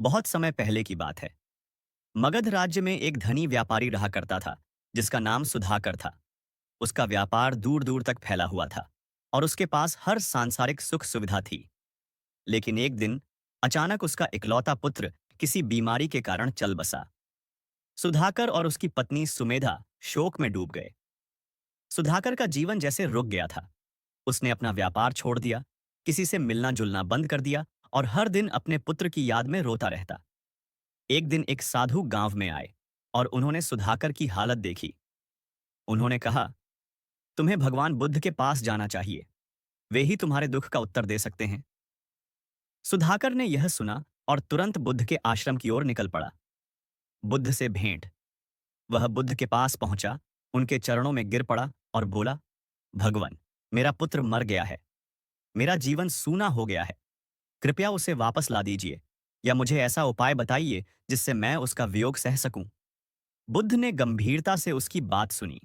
बहुत समय पहले की बात है। मगध राज्य में एक धनी व्यापारी रहा करता था, जिसका नाम सुधाकर था। उसका व्यापार दूर दूर तक फैला हुआ था और उसके पास हर सांसारिक सुख सुविधा थी। लेकिन एक दिन अचानक उसका इकलौता पुत्र किसी बीमारी के कारण चल बसा। सुधाकर और उसकी पत्नी सुमेधा शोक में डूब गए। सुधाकर का जीवन जैसे रुक गया था। उसने अपना व्यापार छोड़ दिया, किसी से मिलना जुलना बंद कर दिया और हर दिन अपने पुत्र की याद में रोता रहता। एक दिन एक साधु गांव में आए और उन्होंने सुधाकर की हालत देखी। उन्होंने कहा, तुम्हें भगवान बुद्ध के पास जाना चाहिए। वे ही तुम्हारे दुख का उत्तर दे सकते हैं। सुधाकर ने यह सुना और तुरंत बुद्ध के आश्रम की ओर निकल पड़ा। बुद्ध से भेंट। वह बुद्ध के पास पहुंचा, उनके चरणों में गिर पड़ा और बोला, भगवान, मेरा पुत्र मर गया है। मेरा जीवन सूना हो गया है। कृपया उसे वापस ला दीजिए या मुझे ऐसा उपाय बताइए जिससे मैं उसका वियोग सह सकूं। बुद्ध ने गंभीरता से उसकी बात सुनी,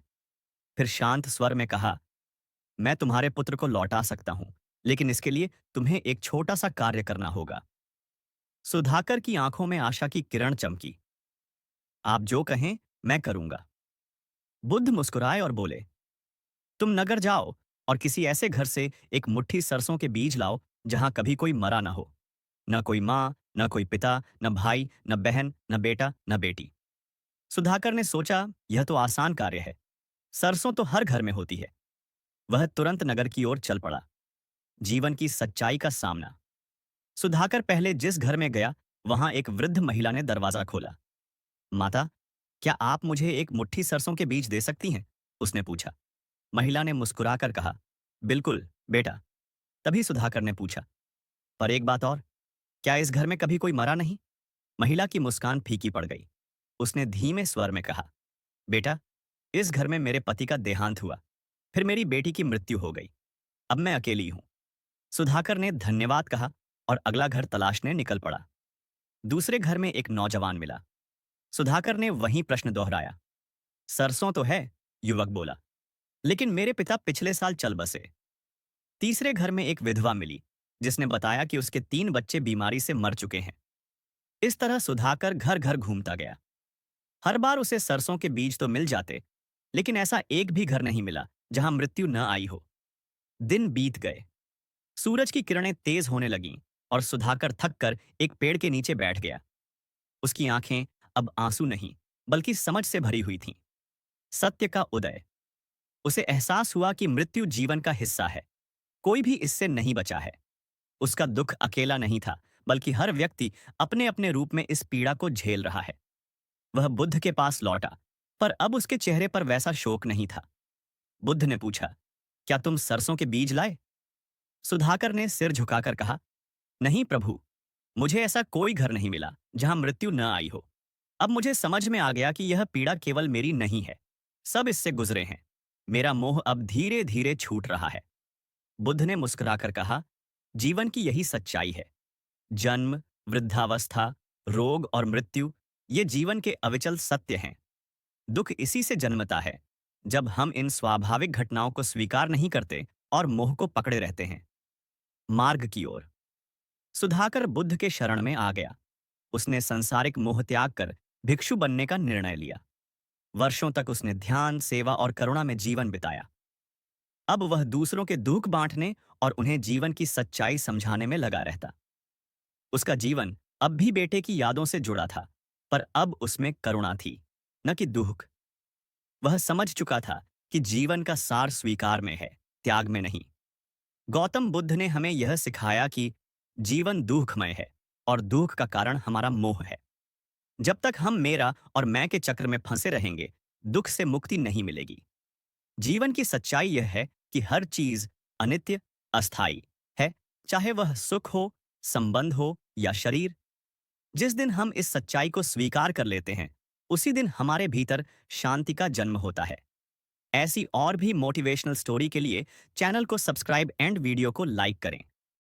फिर शांत स्वर में कहा, मैं तुम्हारे पुत्र को लौटा सकता हूं, लेकिन इसके लिए तुम्हें एक छोटा सा कार्य करना होगा। सुधाकर की आंखों में आशा की किरण चमकी। आप जो कहें मैं करूंगा। बुद्ध मुस्कुराए और बोले, तुम नगर जाओ और किसी ऐसे घर से एक मुट्ठी सरसों के बीज लाओ जहां कभी कोई मरा ना हो। न कोई माँ, न कोई पिता, न भाई, न बहन, न बेटा, न बेटी। सुधाकर ने सोचा, यह तो आसान कार्य है। सरसों तो हर घर में होती है। वह तुरंत नगर की ओर चल पड़ा। जीवन की सच्चाई का सामना। सुधाकर पहले जिस घर में गया, वहां एक वृद्ध महिला ने दरवाजा खोला। माता, क्या आप मुझे एक मुट्ठी सरसों के बीज दे सकती हैं? उसने पूछा। महिला ने मुस्कुराकर कहा, बिल्कुल बेटा। तभी सुधाकर ने पूछा, पर एक बात और, क्या इस घर में कभी कोई मरा नहीं? महिला की मुस्कान फीकी पड़ गई। उसने धीमे स्वर में कहा, बेटा, इस घर में मेरे पति का देहांत हुआ, फिर मेरी बेटी की मृत्यु हो गई। अब मैं अकेली हूं। सुधाकर ने धन्यवाद कहा और अगला घर तलाशने निकल पड़ा। दूसरे घर में एक नौजवान मिला। सुधाकर ने वही प्रश्न दोहराया। सरसों तो है, युवक बोला, लेकिन मेरे पिता पिछले साल चल बसे। तीसरे घर में एक विधवा मिली, जिसने बताया कि उसके 3 बच्चे बीमारी से मर चुके हैं। इस तरह सुधाकर घर घर घूमता गया। हर बार उसे सरसों के बीज तो मिल जाते, लेकिन ऐसा एक भी घर नहीं मिला जहां मृत्यु न आई हो। दिन बीत गए। सूरज की किरणें तेज होने लगीं और सुधाकर थककर एक पेड़ के नीचे बैठ गया। उसकी आंखें अब आंसू नहीं, बल्कि समझ से भरी हुई थीं। सत्य का उदय। उसे एहसास हुआ कि मृत्यु जीवन का हिस्सा है। कोई भी इससे नहीं बचा है। उसका दुख अकेला नहीं था, बल्कि हर व्यक्ति अपने अपने रूप में इस पीड़ा को झेल रहा है। वह बुद्ध के पास लौटा, पर अब उसके चेहरे पर वैसा शोक नहीं था। बुद्ध ने पूछा, क्या तुम सरसों के बीज लाए? सुधाकर ने सिर झुकाकर कहा, नहीं प्रभु, मुझे ऐसा कोई घर नहीं मिला जहां मृत्यु न आई हो। अब मुझे समझ में आ गया कि यह पीड़ा केवल मेरी नहीं है। सब इससे गुजरे हैं। मेरा मोह अब धीरे धीरे छूट रहा है। बुद्ध ने मुस्कुराकर कहा, जीवन की यही सच्चाई है। जन्म, वृद्धावस्था, रोग और मृत्यु, ये जीवन के अविचल सत्य हैं। दुख इसी से जन्मता है, जब हम इन स्वाभाविक घटनाओं को स्वीकार नहीं करते और मोह को पकड़े रहते हैं। मार्ग की ओर। सुधाकर बुद्ध के शरण में आ गया। उसने संसारिक मोह त्याग कर भिक्षु बनने का निर्णय लिया। वर्षों तक उसने ध्यान, सेवा और करुणा में जीवन बिताया। अब वह दूसरों के दुख बांटने और उन्हें जीवन की सच्चाई समझाने में लगा रहता। उसका जीवन अब भी बेटे की यादों से जुड़ा था, पर अब उसमें करुणा थी, न कि दुख। वह समझ चुका था कि जीवन का सार स्वीकार में है, त्याग में नहीं। गौतम बुद्ध ने हमें यह सिखाया कि जीवन दुखमय है और दुख का कारण हमारा मोह है। जब तक हम मेरा और मैं के चक्र में फंसे रहेंगे, दुख से मुक्ति नहीं मिलेगी। जीवन की सच्चाई यह है कि हर चीज अनित्य, अस्थायी है, चाहे वह सुख हो, संबंध हो या शरीर। जिस दिन हम इस सच्चाई को स्वीकार कर लेते हैं, उसी दिन हमारे भीतर शांति का जन्म होता है। ऐसी और भी मोटिवेशनल स्टोरी के लिए चैनल को सब्सक्राइब एंड वीडियो को लाइक करें।